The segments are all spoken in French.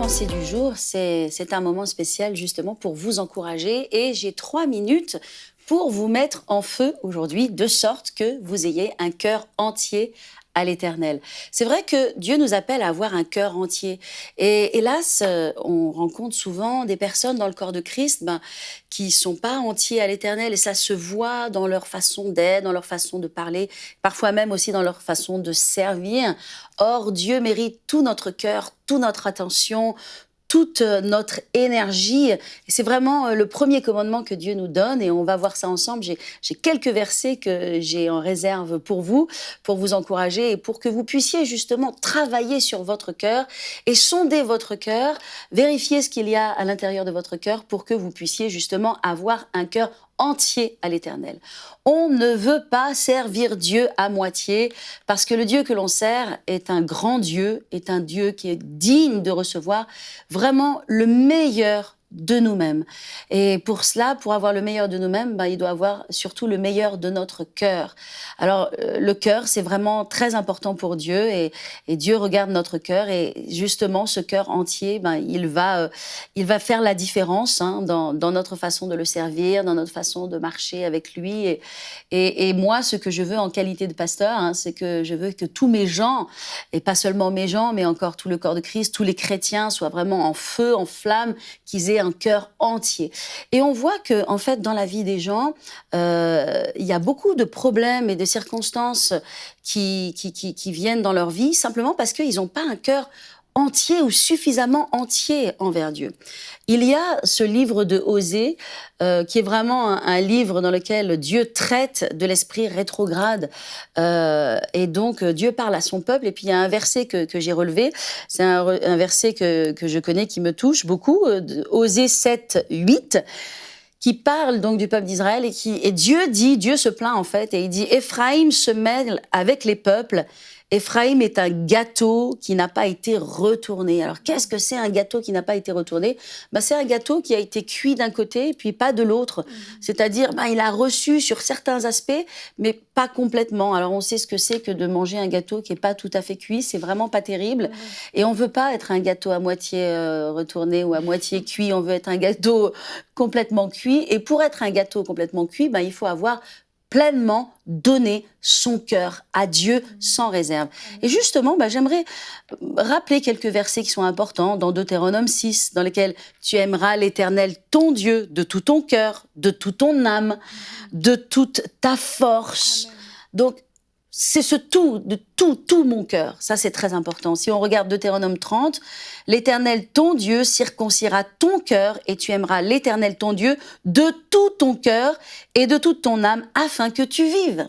pensée du jour, c'est un moment spécial justement pour vous encourager et j'ai 3 minutes pour vous mettre en feu aujourd'hui, de sorte que vous ayez un cœur entier à l'Éternel. C'est vrai que Dieu nous appelle à avoir un cœur entier. Et hélas, on rencontre souvent des personnes dans le corps de Christ qui ne sont pas entiers à l'Éternel et ça se voit dans leur façon d'être, dans leur façon de parler, parfois même aussi dans leur façon de servir. Or, Dieu mérite tout notre cœur, toute notre attention, toute notre énergie. Et c'est vraiment le premier commandement que Dieu nous donne et on va voir ça ensemble. J'ai quelques versets que j'ai en réserve pour vous encourager et pour que vous puissiez justement travailler sur votre cœur et sonder votre cœur, vérifier ce qu'il y a à l'intérieur de votre cœur pour que vous puissiez justement avoir un cœur entier à l'Éternel. On ne veut pas servir Dieu à moitié parce que le Dieu que l'on sert est un grand Dieu, est un Dieu qui est digne de recevoir vraiment le meilleur de nous-mêmes. Et pour cela, pour avoir le meilleur de nous-mêmes, il doit avoir surtout le meilleur de notre cœur. Alors, le cœur, c'est vraiment très important pour Dieu et Dieu regarde notre cœur et justement, ce cœur entier, il va faire la différence dans notre façon de le servir, dans notre façon de marcher avec lui. Et moi, ce que je veux en qualité de pasteur, c'est que je veux que tous mes gens, et pas seulement mes gens, mais encore tout le corps de Christ, tous les chrétiens soient vraiment en feu, en flamme, qu'ils aient un cœur entier. Et on voit que, en fait, dans la vie des gens, il y a beaucoup de problèmes et de circonstances qui viennent dans leur vie simplement parce qu'ils n'ont pas un cœur entier ou suffisamment entier envers Dieu. Il y a ce livre de Osée qui est vraiment un livre dans lequel Dieu traite de l'esprit rétrograde et donc Dieu parle à son peuple et puis il y a un verset que j'ai relevé, c'est un verset que je connais qui me touche beaucoup, Osée 7, 8 qui parle donc du peuple d'Israël et Dieu se plaint en fait et il dit « Éphraïm se mêle avec les peuples ». Éphraïm est un gâteau qui n'a pas été retourné. Alors, qu'est-ce que c'est un gâteau qui n'a pas été retourné ? C'est un gâteau qui a été cuit d'un côté et puis pas de l'autre. C'est-à-dire, il a reçu sur certains aspects, mais pas complètement. Alors, on sait ce que c'est que de manger un gâteau qui n'est pas tout à fait cuit. C'est vraiment pas terrible. Et on ne veut pas être un gâteau à moitié retourné ou à moitié cuit. On veut être un gâteau complètement cuit. Et pour être un gâteau complètement cuit, il faut avoir pleinement donner son cœur à Dieu sans réserve. Et justement, j'aimerais rappeler quelques versets qui sont importants dans Deutéronome 6, dans lesquels tu aimeras l'Éternel, ton Dieu, de tout ton cœur, de toute ton âme, de toute ta force. Amen. Donc, c'est ce tout, de tout mon cœur. Ça, c'est très important. Si on regarde Deutéronome 30, l'Éternel, ton Dieu, circoncira ton cœur et tu aimeras l'Éternel, ton Dieu, de tout ton cœur et de toute ton âme, afin que tu vives.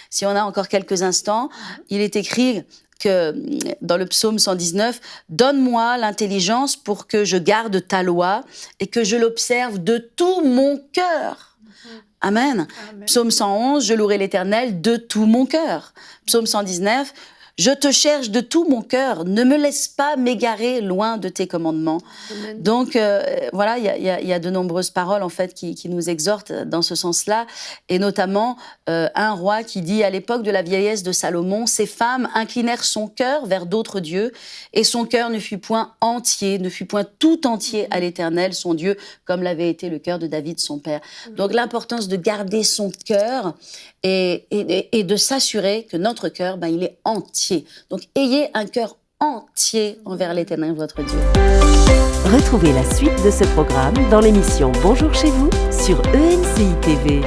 Si on a encore quelques instants, il est écrit que dans le psaume 119, « Donne-moi l'intelligence pour que je garde ta loi et que je l'observe de tout mon cœur. » Amen. Amen. Psaume 111, je louerai l'Éternel de tout mon cœur. Psaume 119, je te cherche de tout mon cœur, ne me laisse pas m'égarer loin de tes commandements. Amen. Donc voilà, il y a de nombreuses paroles en fait qui nous exhortent dans ce sens-là, et notamment un roi qui dit à l'époque de la vieillesse de Salomon, ces femmes inclinèrent son cœur vers d'autres dieux, et son cœur ne fut point entier, ne fut point tout entier à l'Éternel, son Dieu, comme l'avait été le cœur de David, son père. Donc l'importance de garder son cœur et de s'assurer que notre cœur, il est entier. Donc, ayez un cœur entier envers l'Éternel, votre Dieu. Retrouvez la suite de ce programme dans l'émission Bonjour chez vous sur EMCI TV.